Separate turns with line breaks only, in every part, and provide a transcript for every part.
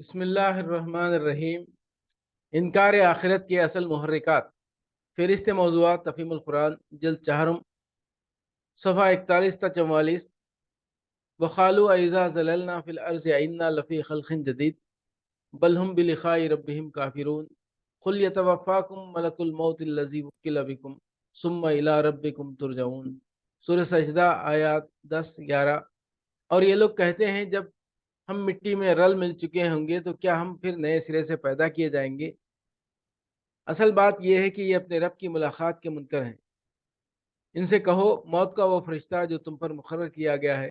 بسم اللہ الرحمن الرحیم۔ انکار آخرت کے اصل محرکات، فہرست موضوعات، تفہیم القرآن، جلد چہارم، صفحہ 41 تا 44۔ وقالوا اذا ضللنا فی الارض انا لفی خلق جدید بل هم بلقاء ربهم کافرون قل یتوفاکم ملک الموت الذی وکل بکم ثم الی ربکم ترجعون۔ سورہ سجدہ آیات 10-11۔ اور یہ لوگ کہتے ہیں جب ہم مٹی میں رل مل چکے ہوں گے تو کیا ہم پھر نئے سرے سے پیدا کیے جائیں گے؟ اصل بات یہ ہے کہ یہ اپنے رب کی ملاقات کے منکر ہیں۔ ان سے کہو موت کا وہ فرشتہ جو تم پر مقرر کیا گیا ہے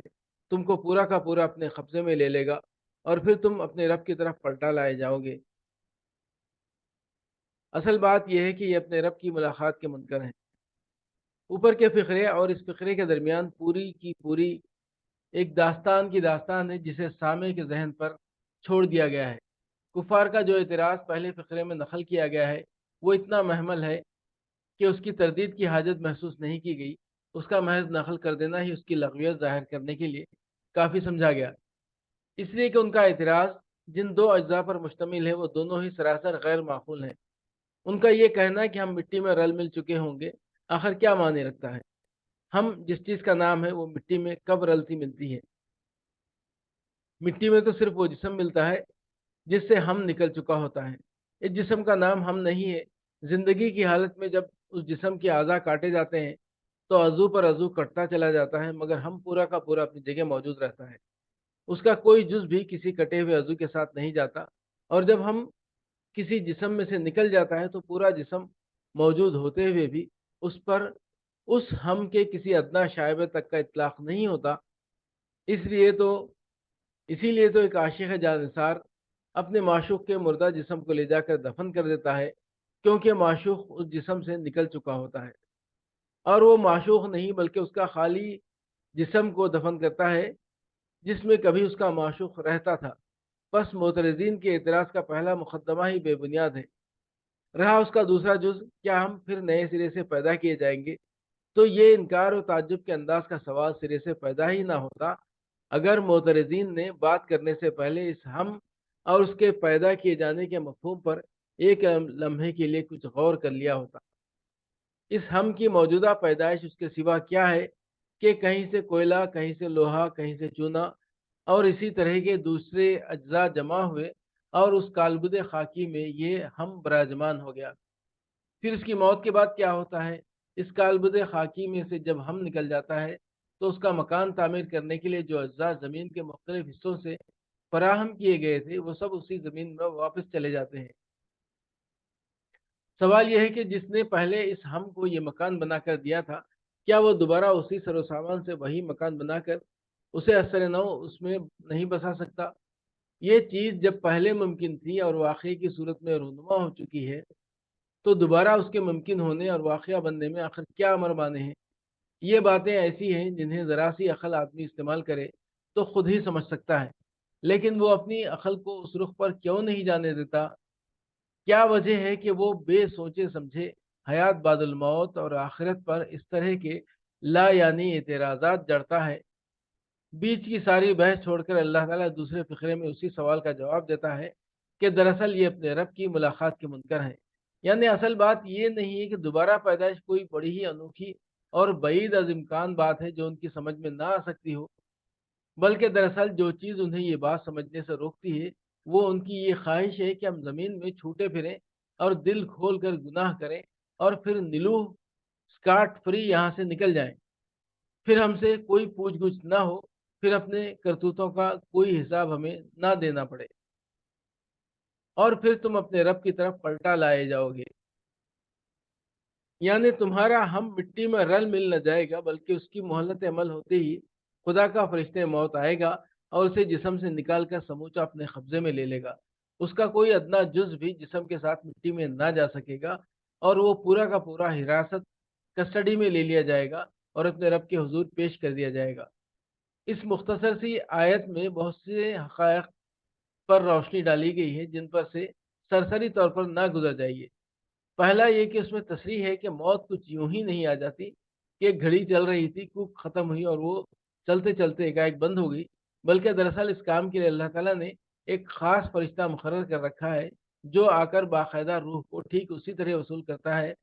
تم کو پورا کا پورا اپنے قبضے میں لے لے گا اور پھر تم اپنے رب کی طرف پلٹا لائے جاؤ گے۔ اصل بات یہ ہے کہ یہ اپنے رب کی ملاقات کے منکر ہیں۔ اوپر کے فقرے اور اس فقرے کے درمیان پوری کی پوری ایک داستان کی داستان ہے جسے سامع کے ذہن پر چھوڑ دیا گیا ہے۔ کفار کا جو اعتراض پہلے فقرے میں نقل کیا گیا ہے وہ اتنا محمل ہے کہ اس کی تردید کی حاجت محسوس نہیں کی گئی، اس کا محض نقل کر دینا ہی اس کی لغویت ظاہر کرنے کے لیے کافی سمجھا گیا، اس لیے کہ ان کا اعتراض جن دو اجزاء پر مشتمل ہے وہ دونوں ہی سراسر غیر معقول ہیں۔ ان کا یہ کہنا کہ ہم مٹی میں رل مل چکے ہوں گے آخر کیا معنی رکھتا ہے؟ ہم جس چیز کا نام ہے وہ مٹی میں کب رلتی ملتی ہے؟ مٹی میں تو صرف وہ جسم ملتا ہے جس سے ہم نکل چکا ہوتا ہے۔ اس جسم کا نام ہم نہیں ہے۔ زندگی کی حالت میں جب اس جسم کے اعضاء کاٹے جاتے ہیں تو عضو پر عضو کٹتا چلا جاتا ہے مگر ہم پورا کا پورا اپنی جگہ موجود رہتا ہے، اس کا کوئی جز بھی کسی کٹے ہوئے عضو کے ساتھ نہیں جاتا، اور جب ہم کسی جسم میں سے نکل جاتا ہے تو پورا جسم موجود ہوتے ہوئے بھی اس پر اس ہم کے کسی ادنا شائبے تک کا اطلاق نہیں ہوتا۔ اسی لیے تو ایک عاشق جانثار اپنے معشوق کے مردہ جسم کو لے جا کر دفن کر دیتا ہے، کیونکہ معشوق اس جسم سے نکل چکا ہوتا ہے، اور وہ معشوق نہیں بلکہ اس کا خالی جسم کو دفن کرتا ہے جس میں کبھی اس کا معشوق رہتا تھا۔ بس معترضین کے اعتراض کا پہلا مقدمہ ہی بے بنیاد ہے۔ رہا اس کا دوسرا جز، کیا ہم پھر نئے سرے سے پیدا کیے جائیں گے، تو یہ انکار و تعجب کے انداز کا سوال سرے سے پیدا ہی نہ ہوتا اگر معترضین نے بات کرنے سے پہلے اس ہم اور اس کے پیدا کیے جانے کے مفہوم پر ایک لمحے کے لیے کچھ غور کر لیا ہوتا۔ اس ہم کی موجودہ پیدائش اس کے سوا کیا ہے کہ کہیں سے کوئلہ، کہیں سے لوہا، کہیں سے چونا اور اسی طرح کے دوسرے اجزاء جمع ہوئے اور اس کالبد خاکی میں یہ ہم براجمان ہو گیا۔ پھر اس کی موت کے بعد کیا ہوتا ہے؟ اس کالبد خاکی میں سے جب ہم نکل جاتا ہے تو اس کا مکان تعمیر کرنے کے لیے جو اجزاء زمین کے مختلف حصوں سے فراہم کیے گئے تھے وہ سب اسی زمین میں واپس چلے جاتے ہیں۔ سوال یہ ہے کہ جس نے پہلے اس ہم کو یہ مکان بنا کر دیا تھا کیا وہ دوبارہ اسی سر و سامان سے وہی مکان بنا کر اسے اثر نو اس میں نہیں بسا سکتا؟ یہ چیز جب پہلے ممکن تھی اور واقعے کی صورت میں رونما ہو چکی ہے تو دوبارہ اس کے ممکن ہونے اور واقعہ بننے میں آخر کیا امر بانے ہیں؟ یہ باتیں ایسی ہیں جنہیں ذرا سی عقل آدمی استعمال کرے تو خود ہی سمجھ سکتا ہے، لیکن وہ اپنی عقل کو اس رخ پر کیوں نہیں جانے دیتا؟ کیا وجہ ہے کہ وہ بے سوچے سمجھے حیات بعد الموت اور آخرت پر اس طرح کے لا یعنی اعتراضات جڑتا ہے؟ بیچ کی ساری بحث چھوڑ کر اللہ تعالیٰ دوسرے فقرے میں اسی سوال کا جواب دیتا ہے کہ دراصل یہ اپنے رب کی ملاقات کے منکر ہیں۔ یعنی اصل بات یہ نہیں ہے کہ دوبارہ پیدائش کوئی بڑی ہی انوکھی اور بعید از امکان بات ہے جو ان کی سمجھ میں نہ آ سکتی ہو، بلکہ دراصل جو چیز انہیں یہ بات سمجھنے سے روکتی ہے وہ ان کی یہ خواہش ہے کہ ہم زمین میں چھوٹے پھریں اور دل کھول کر گناہ کریں اور پھر نیلو سکاٹ فری یہاں سے نکل جائیں، پھر ہم سے کوئی پوچھ گچھ نہ ہو، پھر اپنے کرتوتوں کا کوئی حساب ہمیں نہ دینا پڑے، اور پھر تم اپنے رب کی طرف پلٹا لائے جاؤ گے۔ یعنی تمہارا ہم مٹی میں رل مل نہ جائے گا بلکہ اس کی مہلت عمل ہوتے ہی خدا کا فرشتے موت آئے گا اور اسے جسم سے نکال کر سموچا اپنے قبضے میں لے لے گا۔ اس کا کوئی ادنا جز بھی جسم کے ساتھ مٹی میں نہ جا سکے گا اور وہ پورا کا پورا حراست کسٹڈی میں لے لیا جائے گا اور اپنے رب کے حضور پیش کر دیا جائے گا۔ اس مختصر سی آیت میں بہت سے حقائق پر روشنی ڈالی گئی ہے جن پر سے سرسری طور پر نہ گزر جائیے۔ پہلا یہ کہ اس میں تصریح ہے کہ موت کچھ یوں ہی نہیں آ جاتی کہ ایک گھڑی چل رہی تھی، کوک ختم ہوئی اور وہ چلتے چلتے ایک بند ہو گئی، بلکہ دراصل اس کام کے لیے اللہ تعالیٰ نے ایک خاص فرشتہ مقرر کر رکھا ہے جو آ کر باقاعدہ روح کو ٹھیک اسی طرح وصول کرتا ہے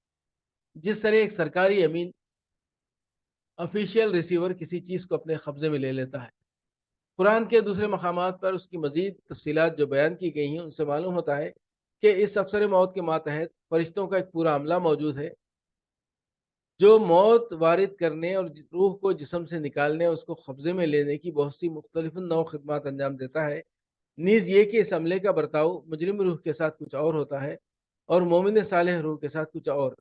جس طرح ایک سرکاری امین آفیشیل ریسیور کسی چیز کو اپنے قبضے میں لے لیتا ہے۔ قرآن کے دوسرے مقامات پر اس کی مزید تفصیلات جو بیان کی گئی ہیں ان سے معلوم ہوتا ہے کہ اس افسر موت کے ماتحت فرشتوں کا ایک پورا عملہ موجود ہے جو موت وارد کرنے اور روح کو جسم سے نکالنے اور اس کو قبضے میں لینے کی بہت سی مختلف نوع خدمات انجام دیتا ہے۔ نیز یہ کہ اس عملے کا برتاؤ مجرم روح کے ساتھ کچھ اور ہوتا ہے اور مومن صالح روح کے ساتھ کچھ اور۔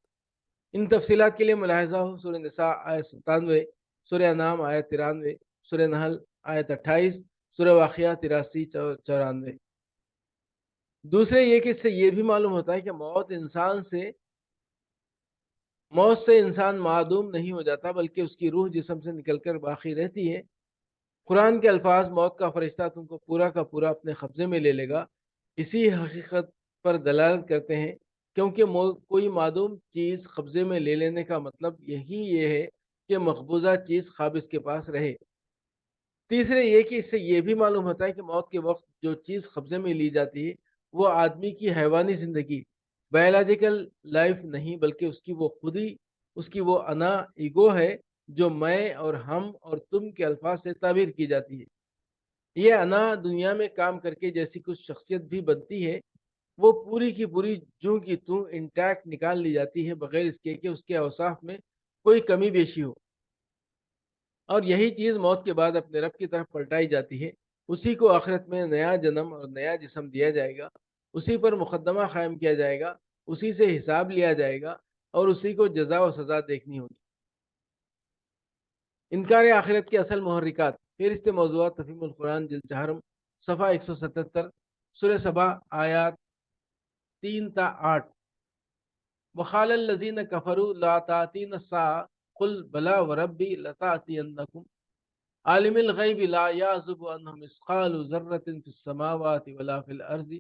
ان تفصیلات کے لیے ملاحظہ ہو سورہ نساء آیت 97، سورہ انعام آیت 93، سورہ نحل آیت 28، سورہ واقعہ 83 94۔ دوسرے یہ کہ اس سے یہ بھی معلوم ہوتا ہے کہ موت سے انسان معدوم نہیں ہو جاتا بلکہ اس کی روح جسم سے نکل کر باقی رہتی ہے۔ قرآن کے الفاظ موت کا فرشتہ تم کو پورا کا پورا اپنے قبضے میں لے لے گا اسی حقیقت پر دلالت کرتے ہیں، کیونکہ کوئی معدوم چیز قبضے میں لے لینے کا مطلب یہ ہے کہ مقبوضہ چیز قابض کے پاس رہے۔ تیسرے یہ کہ اس سے یہ بھی معلوم ہوتا ہے کہ موت کے وقت جو چیز قبضے میں لی جاتی ہے وہ آدمی کی حیوانی زندگی بایولوجیکل لائف نہیں بلکہ اس کی وہ خودی، اس کی وہ انا ایگو ہے جو میں اور ہم اور تم کے الفاظ سے تعبیر کی جاتی ہے۔ یہ انا دنیا میں کام کر کے جیسی کچھ شخصیت بھی بنتی ہے وہ پوری کی پوری جوں کی توں انٹیکٹ نکال لی جاتی ہے بغیر اس کے کہ اس کے اوصاف میں کوئی کمی بیشی ہو، اور یہی چیز موت کے بعد اپنے رب کی طرف پلٹائی جاتی ہے۔ اسی کو آخرت میں نیا جنم اور نیا جسم دیا جائے گا، اسی پر مقدمہ قائم کیا جائے گا، اسی سے حساب لیا جائے گا اور اسی کو جزا و سزا دیکھنی ہوگی۔ انکار آخرت کے اصل محرکات، فہرست موضوعات تفہیم القرآن جلد چہارم صفحہ 177، سورہ سبا آیات 3 تا 8۔ وقال الذين كفروا لا تأتينا الساعة قل بلى وربي لتأتينكم عالم الغیب لا يعزب عنه مثقال ذرة في السماوات ولا في الأرض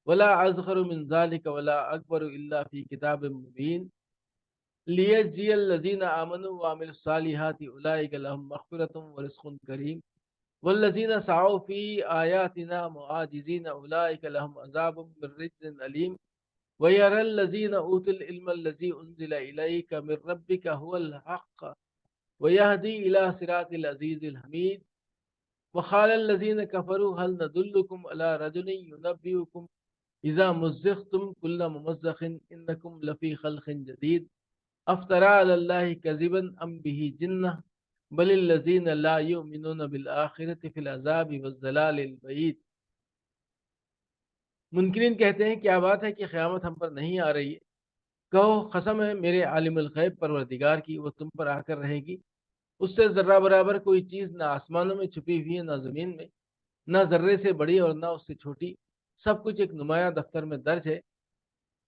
ولا أصغر من ذلك ولا أكبر إلا في كتاب مبين ليجزي الذين آمنوا وعملوا الصالحات أولئك لهم مغفرة ورزق كريم والذين سعوا في آياتنا معاجزين أولئك لهم عذاب من رجز أليم وَيَرَى الَّذِينَ أُوتُوا الْعِلْمَ الَّذِي أُنزِلَ إِلَيْكَ مِنْ رَبِّكَ هُوَ الْحَقُّ وَيَهْدِي إِلَى صِرَاطِ الْعَزِيزِ الْحَمِيدِ وَقَالَ الَّذِينَ كَفَرُوا هَلْ نَدُلُّكُمْ عَلَى رَجُلٍ يُنَبِّئُكُمْ إِذَا مُزِّقْتُمْ كُلَّ مُمَزَّقٍ إِنَّكُمْ لَفِي خَلْقٍ جَدِيدٍ أَفْتَرَىٰ عَلَى اللَّهِ كَذِبًا أَمْ بِهِ جِنَّةٌ بَلِ الَّذِينَ لَا يُؤْمِنُونَ بِالْآخِرَةِ فِي الْعَذَابِ وَالضَّلَالِ الْبَعِيدِ۔ منکرین کہتے ہیں کیا بات ہے کہ قیامت ہم پر نہیں آ رہی ہے؟ کہو قسم ہے میرے عالم الغیب پروردگار کی، وہ تم پر آ کر رہے گی۔ اس سے ذرہ برابر کوئی چیز نہ آسمانوں میں چھپی ہوئی ہے نہ زمین میں، نہ ذرے سے بڑی اور نہ اس سے چھوٹی، سب کچھ ایک نمایاں دفتر میں درج ہے۔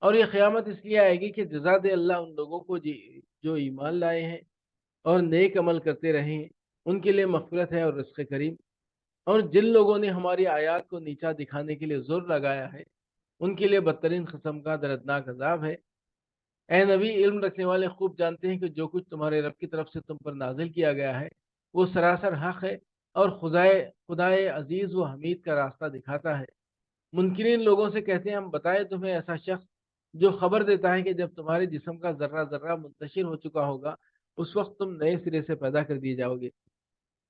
اور یہ قیامت اس لیے آئے گی کہ جزا دے اللہ ان لوگوں کو جو ایمان لائے ہیں اور نیک عمل کرتے رہے ہیں، ان کے لیے مغفرت ہے اور رزق کریم۔ اور جن لوگوں نے ہماری آیات کو نیچا دکھانے کے لیے زور لگایا ہے ان کے لیے بدترین قسم کا دردناک عذاب ہے۔ اے نبی، علم رکھنے والے خوب جانتے ہیں کہ جو کچھ تمہارے رب کی طرف سے تم پر نازل کیا گیا ہے وہ سراسر حق ہے اور خدائے عزیز و حمید کا راستہ دکھاتا ہے۔ منکرین لوگوں سے کہتے ہیں ہم بتائیں تمہیں ایسا شخص جو خبر دیتا ہے کہ جب تمہارے جسم کا ذرہ ذرہ منتشر ہو چکا ہوگا اس وقت تم نئے سرے سے پیدا کر دیے جاؤ گے۔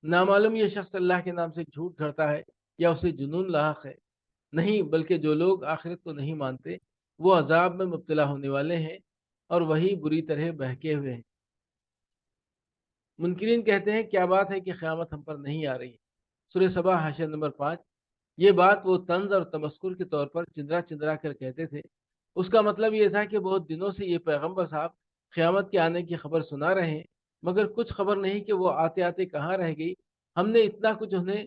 نامعلوم یہ شخص اللہ کے نام سے جھوٹ گھڑتا ہے یا اسے جنون لاحق ہے؟ نہیں، بلکہ جو لوگ آخرت کو نہیں مانتے وہ عذاب میں مبتلا ہونے والے ہیں اور وہی بری طرح بہکے ہوئے ہیں۔ منکرین کہتے ہیں کیا بات ہے کہ قیامت ہم پر نہیں آ رہی ہے؟ سورہ سبا حاشیہ نمبر 5۔ یہ بات وہ طنز اور تمسخر کے طور پر چندرا چندرا کر کہتے تھے۔ اس کا مطلب یہ تھا کہ بہت دنوں سے یہ پیغمبر صاحب قیامت کے آنے کی خبر سنا رہے ہیں مگر کچھ خبر نہیں کہ وہ آتے آتے کہاں رہ گئی۔ ہم نے اتنا کچھ انہیں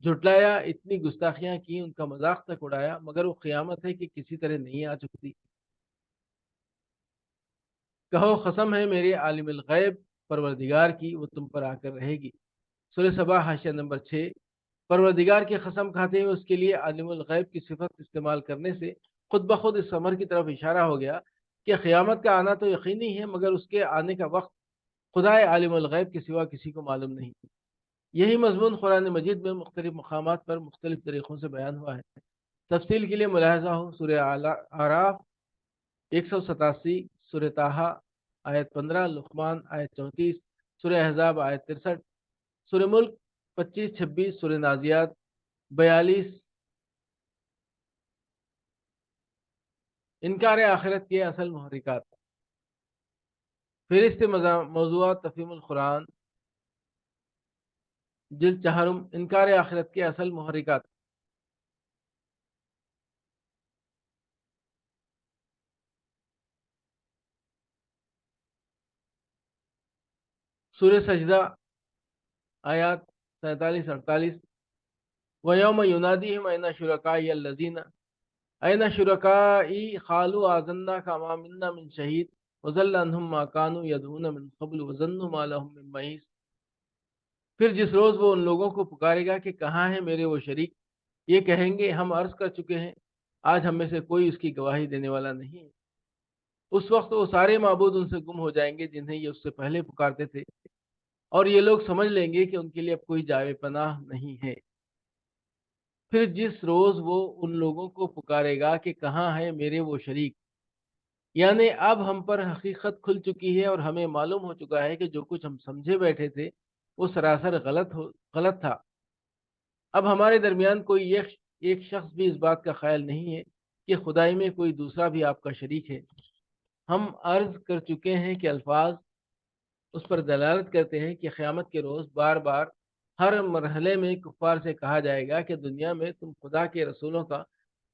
جھٹلایا، اتنی گستاخیاں کی، ان کا مذاق تک اڑایا، مگر وہ قیامت ہے کہ کسی طرح نہیں آ چکتی۔ کہو قسم ہے میرے عالم الغیب پروردگار کی، وہ تم پر آ کر رہے گی۔ سورہ سبا حاشیہ نمبر 6۔ پروردگار کی قسم کھاتے ہوئے اس کے لیے عالم الغیب کی صفت استعمال کرنے سے خود بخود اس امر کی طرف اشارہ ہو گیا کہ قیامت کا آنا تو یقینی ہے مگر اس کے آنے کا وقت خدائے عالم الغیب کے سوا کسی کو معلوم نہیں۔ یہی مضمون قرآن مجید میں مختلف مقامات پر مختلف طریقوں سے بیان ہوا ہے۔ تفصیل کے لیے ملاحظہ ہو سورہ آراف 187، سورہ طٰہٰ آیت 15، لقمان آیت 34، سورہ احزاب آیت 63، سورہ ملک 25-26، سورہ نازیات 42۔ انکار آخرت کے اصل محرکات۔ فہرست موضوعات تفہیم القرآن جلد چہارم، انکار آخرت کے اصل محرکات۔ سورہ سجدہ آیات 47-48، وَيَوْمَ يُنَادِيهِمْ أَيْنَ شُرَكَائِيَ الَّذِينَ أَيْنَ شُرَكَائِي قَالُوا آذَنَّاكَ مَا مِنَّا مِنْ شَهِيدٍ وَضَلَّ عَنْهُمْ مَا كَانُوا يَدْعُونَ مِنْ قَبْلُ وَظَنُّوا مَا لَهُم مِّن مَّحِيصٍ۔ پھر جس روز وہ ان لوگوں کو پکارے گا کہ کہاں ہیں میرے وہ شریک، یہ کہیں گے ہم عرض کر چکے ہیں، آج ہم میں سے کوئی اس کی گواہی دینے والا نہیں ہے۔ اس وقت وہ سارے معبود ان سے گم ہو جائیں گے جنہیں یہ اس سے پہلے پکارتے تھے، اور یہ لوگ سمجھ لیں گے کہ ان کے لیے اب کوئی جائے پناہ نہیں ہے۔ پھر جس روز وہ ان لوگوں کو پکارے گا کہ کہاں ہے میرے وہ شریک، یعنی اب ہم پر حقیقت کھل چکی ہے اور ہمیں معلوم ہو چکا ہے کہ جو کچھ ہم سمجھے بیٹھے تھے وہ سراسر غلط تھا۔ اب ہمارے درمیان کوئی ایک شخص بھی اس بات کا خیال نہیں ہے کہ خدائی میں کوئی دوسرا بھی آپ کا شریک ہے۔ ہم عرض کر چکے ہیں کہ الفاظ اس پر دلالت کرتے ہیں کہ قیامت کے روز بار بار ہر مرحلے میں کفار سے کہا جائے گا کہ دنیا میں تم خدا کے رسولوں کا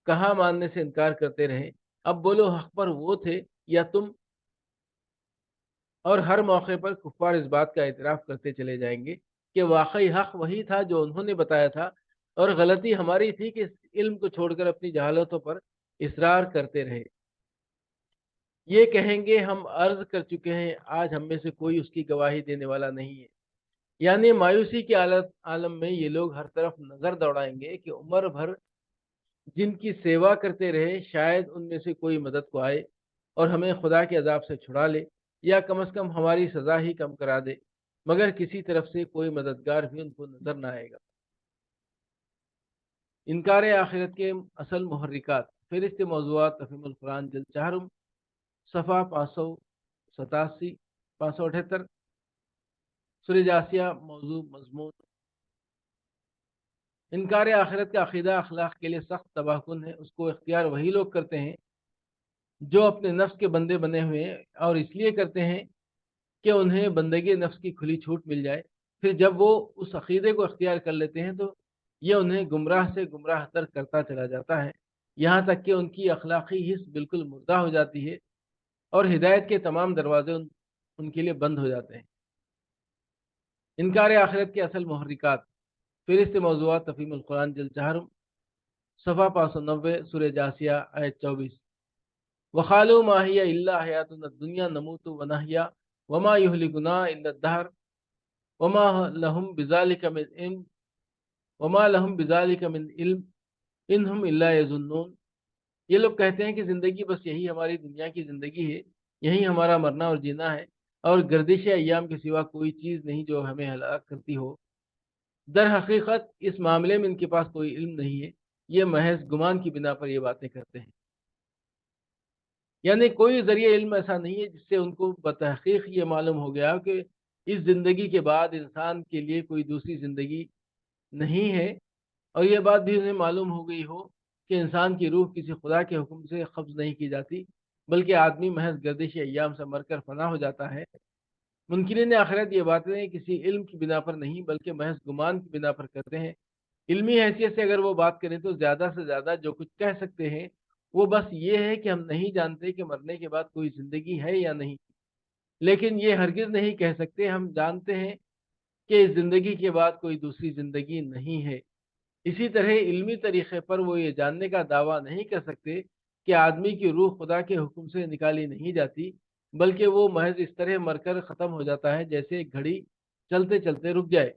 کہاں ماننے سے انکار کرتے رہے، اب بولو حق پر وہ تھے یا تم؟ اور ہر موقع پر کفار اس بات کا اعتراف کرتے چلے جائیں گے کہ واقعی حق وہی تھا جو انہوں نے بتایا تھا، اور غلطی ہماری تھی کہ اس علم کو چھوڑ کر اپنی جہالتوں پر اصرار کرتے رہے۔ یہ کہیں گے ہم عرض کر چکے ہیں، آج ہم میں سے کوئی اس کی گواہی دینے والا نہیں ہے۔ یعنی مایوسی کے عالم میں یہ لوگ ہر طرف نظر دوڑائیں گے کہ عمر بھر جن کی سیوا کرتے رہے شاید ان میں سے کوئی مدد کو آئے اور ہمیں خدا کے عذاب سے چھڑا لے، یا کم از کم ہماری سزا ہی کم کرا دے، مگر کسی طرف سے کوئی مددگار بھی ان کو نظر نہ آئے گا۔ انکار آخرت کے اصل محرکات۔ فہرست موضوعات تفہیم القرآن جلد چہارم، صفحہ 587 578، سورہ جاسیہ موضوع مضمون۔ انکار آخرت کا عقیدہ اخلاق کے لیے سخت تباہ کن ہے۔ اس کو اختیار وہی لوگ کرتے ہیں جو اپنے نفس کے بندے بنے ہوئے ہیں، اور اس لیے کرتے ہیں کہ انہیں بندگی نفس کی کھلی چھوٹ مل جائے۔ پھر جب وہ اس عقیدے کو اختیار کر لیتے ہیں تو یہ انہیں گمراہ سے گمراہ تر کرتا چلا جاتا ہے، یہاں تک کہ ان کی اخلاقی حص بالکل مردہ ہو جاتی ہے اور ہدایت کے تمام دروازے ان کے لیے بند ہو جاتے ہیں۔ انکار آخرت کے اصل محرکات۔ فہرست موضوعات تفہیم القرآن جلد چہارم، صفحہ 590، سورہ جاسیہ آیت 24، وَقَالُوا مَا هِيَ إِلَّا حَيَاتُنَا الدُّنْيَا نَمُوتُ وَنَحْيَا وَمَا يُهْلِكُنَا إِلَّا الدَّهْرُ وَمَا لَهُم بِذَلِكَ مِنْ عِلْمٍ إِنْ هُمْ إِلَّا يَظُنُّونَ۔ یہ لوگ کہتے ہیں کہ زندگی بس یہی ہماری دنیا کی زندگی ہے، یہی ہمارا مرنا اور جینا ہے، اور گردش ایام کے سوا کوئی چیز نہیں جو ہمیں ہلاک کرتی ہو۔ در حقیقت اس معاملے میں ان کے پاس کوئی علم نہیں ہے، یہ محض گمان کی بنا پر یہ باتیں کرتے ہیں۔ یعنی کوئی ذریعہ علم ایسا نہیں ہے جس سے ان کو بتحقیق یہ معلوم ہو گیا کہ اس زندگی کے بعد انسان کے لیے کوئی دوسری زندگی نہیں ہے، اور یہ بات بھی انہیں معلوم ہو گئی ہو کہ انسان کی روح کسی خدا کے حکم سے قبض نہیں کی جاتی، بلکہ آدمی محض گردش ایام سے مر کر فنا ہو جاتا ہے۔ منکرین آخرت یہ باتیں کسی علم کی بنا پر نہیں بلکہ محض گمان کی بنا پر کرتے ہیں۔ علمی حیثیت سے اگر وہ بات کریں تو زیادہ سے زیادہ جو کچھ کہہ سکتے ہیں وہ بس یہ ہے کہ ہم نہیں جانتے کہ مرنے کے بعد کوئی زندگی ہے یا نہیں، لیکن یہ ہرگز نہیں کہہ سکتے ہم جانتے ہیں کہ اس زندگی کے بعد کوئی دوسری زندگی نہیں ہے۔ اسی طرح علمی طریقے پر وہ یہ جاننے کا دعویٰ نہیں کر سکتے کہ آدمی کی روح خدا کے حکم سے نکالی نہیں جاتی، بلکہ وہ محض اس طرح مر کر ختم ہو جاتا ہے جیسے ایک گھڑی چلتے چلتے رک جائے۔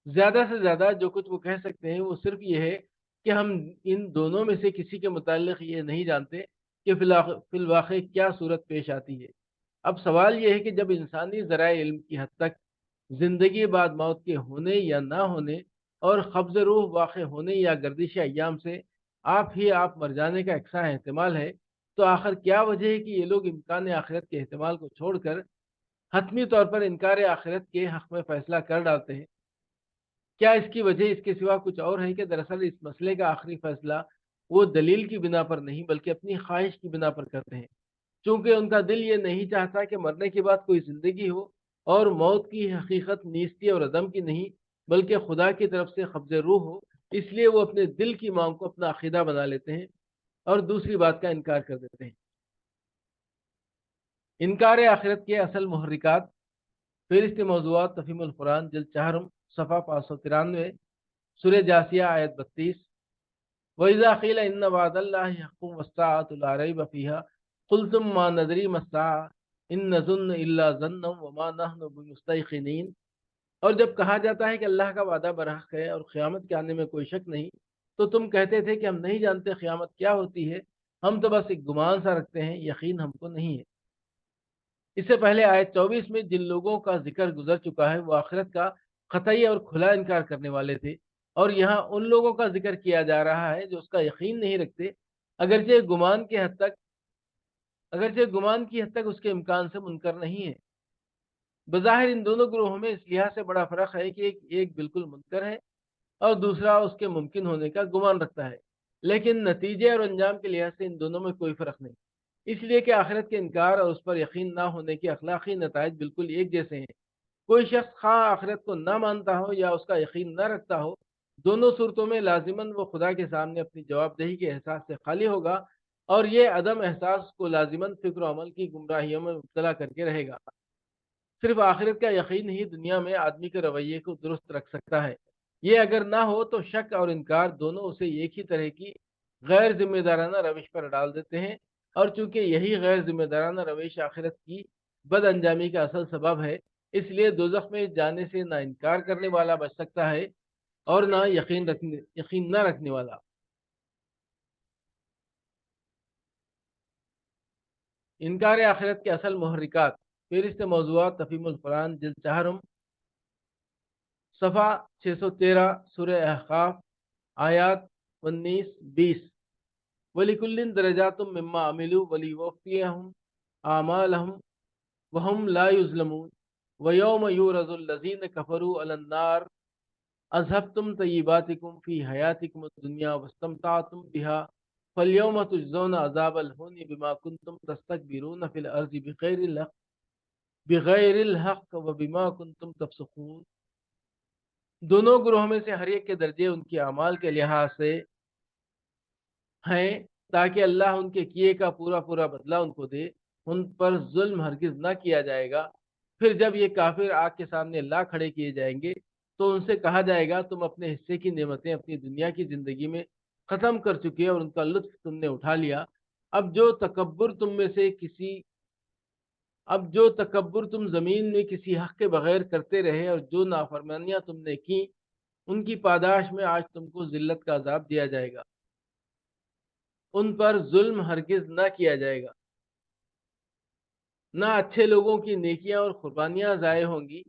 زیادہ سے زیادہ جو کچھ وہ کہہ سکتے ہیں وہ صرف یہ ہے کہ ہم ان دونوں میں سے کسی کے متعلق یہ نہیں جانتے کہ فی الواقع کیا صورت پیش آتی ہے۔ اب سوال یہ ہے کہ جب انسانی ذرائع علم کی حد تک زندگی بعد موت کے ہونے یا نہ ہونے اور قبض روح واقع ہونے یا گردش ایام سے آپ ہی آپ مر جانے کا یکساں احتمال ہے، تو آخر کیا وجہ ہے کہ یہ لوگ امکان آخرت کے احتمال کو چھوڑ کر حتمی طور پر انکار آخرت کے حق میں فیصلہ کر ڈالتے ہیں؟ کیا اس کی وجہ اس کے سوا کچھ اور ہے کہ دراصل اس مسئلے کا آخری فیصلہ وہ دلیل کی بنا پر نہیں بلکہ اپنی خواہش کی بنا پر کرتے ہیں، چونکہ ان کا دل یہ نہیں چاہتا کہ مرنے کے بعد کوئی زندگی ہو، اور موت کی حقیقت نیستی اور عدم کی نہیں بلکہ خدا کی طرف سے قبض روح ہو، اس لیے وہ اپنے دل کی مانگ کو اپنا عقیدہ بنا لیتے ہیں اور دوسری بات کا انکار کر دیتے ہیں۔ انکار آخرت کے اصل محرکات، فہرست موضوعات تفہیم القرآن جلد چہارم صفحہ 593، سورہ جاسیہ آیت 32۔ وَإِذَا قِيلَ إِنَّ وَعْدَ اللَّهِ حَقٌّ وَالسَّاعَةُ لَا رَيْبَ فِيهَا قُلْتُمْ مَا نَدْرِي مَا السَّاعَةُ إِن نَّظُنُّ إِلَّا ظَنًّا وَمَا نَحْنُ بِمُسْتَيْقِنِينَ۔ اور جب کہا جاتا ہے کہ اللہ کا وعدہ برحق ہے اور قیامت کے آنے میں کوئی شک نہیں، تو تم کہتے تھے کہ ہم نہیں جانتے قیامت کیا ہوتی ہے، ہم تو بس ایک گمان سا رکھتے ہیں، یقین ہم کو نہیں ہے۔ اس سے پہلے آیت 24 میں جن لوگوں کا ذکر گزر چکا ہے وہ آخرت کا قطعی اور کھلا انکار کرنے والے تھے، اور یہاں ان لوگوں کا ذکر کیا جا رہا ہے جو اس کا یقین نہیں رکھتے، اگرچہ گمان کی حد تک اس کے امکان سے منکر نہیں ہے۔ بظاہر ان دونوں گروہوں میں اس لحاظ سے بڑا فرق ہے کہ ایک بالکل منکر ہے اور دوسرا اس کے ممکن ہونے کا گمان رکھتا ہے، لیکن نتیجے اور انجام کے لحاظ سے ان دونوں میں کوئی فرق نہیں، اس لیے کہ آخرت کے انکار اور اس پر یقین نہ ہونے کے اخلاقی نتائج بالکل ایک جیسے ہیں۔ کوئی شخص خواہ آخرت کو نہ مانتا ہو یا اس کا یقین نہ رکھتا ہو، دونوں صورتوں میں لازماً وہ خدا کے سامنے اپنی جواب دہی کے احساس سے خالی ہوگا، اور یہ عدم احساس کو لازماً فکر و عمل کی گمراہیوں میں مبتلا کر کے رہے گا۔ صرف آخرت کا یقین ہی دنیا میں آدمی کے رویے کو درست رکھ سکتا ہے، یہ اگر نہ ہو تو شک اور انکار دونوں اسے ایک ہی طرح کی غیر ذمہ دارانہ روش پر ڈال دیتے ہیں، اور چونکہ یہی غیر ذمہ دارانہ روش آخرت کی بد انجامی کا اصل سبب ہے، اس لیے دوزخ میں جانے سے نہ انکار کرنے والا بچ سکتا ہے اور نہ یقین نہ رکھنے والا۔ انکار آخرت کے اصل محرکات، فہرست موضوعات تفہیم القرآن جلد چہارم صفحہ 613، سورہ احقاف آیات 19-20۔ وَلِكُلٍّ دَرَجَاتٌ مِّمَّا عَمِلُوا وَلِيُوَفِّيَهُمْ أَعْمَالَهُمْ وَهُمْ لَا يُظْلَمُونَ وَيَوْمَ يُعْرَضُ الَّذِينَ كَفَرُوا عَلَى النَّارِ أَذْهَبْتُمْ طَيِّبَاتِكُمْ فِي حَيَاتِكُمُ الدُّنْيَا وَاسْتَمْتَعْتُمْ بِهَا فَالْيَوْمَ تُجْزَوْنَ عَذَابَ الْهُونِ بِمَا كُنتُمْ تَسْتَكْبِرُونَ فِي الْأَرْضِ بِغَيْرِ الْحَقِّ وَبِمَا كُنتُمْ تَفْسُقُونَ۔ دونوں گروہوں میں سے ہر ایک کے درجے ان کے اعمال کے لحاظ سے ہیں، تاکہ اللہ ان کے کیے کا پورا پورا بدلہ ان کو دے۔ ان پر ظلم ہرگز نہ کیا جائے گا۔ پھر جب یہ کافر آگ کے سامنے لا کھڑے کیے جائیں گے تو ان سے کہا جائے گا تم اپنے حصے کی نعمتیں اپنی دنیا کی زندگی میں ختم کر چکے اور ان کا لطف تم نے اٹھا لیا۔ اب جو تکبر تم زمین میں کسی حق کے بغیر کرتے رہے اور جو نافرمانیاں تم نے کی، ان کی پاداش میں آج تم کو ذلت کا عذاب دیا جائے گا۔ ان پر ظلم ہرگز نہ کیا جائے گا، نہ اچھے لوگوں کی نیکیاں اور قربانیاں ضائع ہوں گی،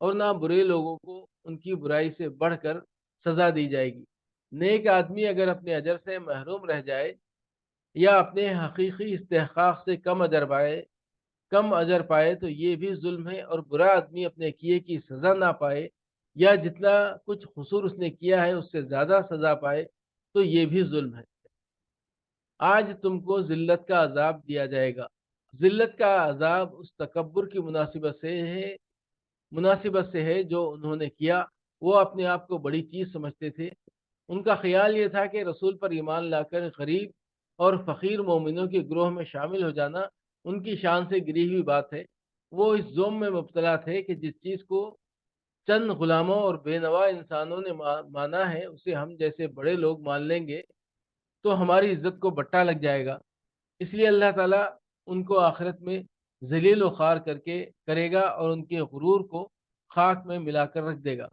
اور نہ برے لوگوں کو ان کی برائی سے بڑھ کر سزا دی جائے گی۔ نیک آدمی اگر اپنے اجر سے محروم رہ جائے یا اپنے حقیقی استحقاق سے کم اجر پائے تو یہ بھی ظلم ہے، اور برا آدمی اپنے کیے کی سزا نہ پائے یا جتنا کچھ قصور اس نے کیا ہے اس سے زیادہ سزا پائے تو یہ بھی ظلم ہے۔ آج تم کو ذلت کا عذاب دیا جائے گا۔ ذلت کا عذاب اس تکبر کی مناسبت سے ہے جو انہوں نے کیا۔ وہ اپنے آپ کو بڑی چیز سمجھتے تھے۔ ان کا خیال یہ تھا کہ رسول پر ایمان لا کر غریب اور فقیر مومنوں کے گروہ میں شامل ہو جانا ان کی شان سے گری ہوئی بات ہے۔ وہ اس ذوم میں مبتلا تھے کہ جس چیز کو چند غلاموں اور بے نوا انسانوں نے مانا ہے اسے ہم جیسے بڑے لوگ مان لیں گے تو ہماری عزت کو بٹا لگ جائے گا۔ اس لیے اللہ تعالیٰ ان کو آخرت میں ذلیل و خوار کرے گا اور ان کے غرور کو خاک میں ملا کر رکھ دے گا۔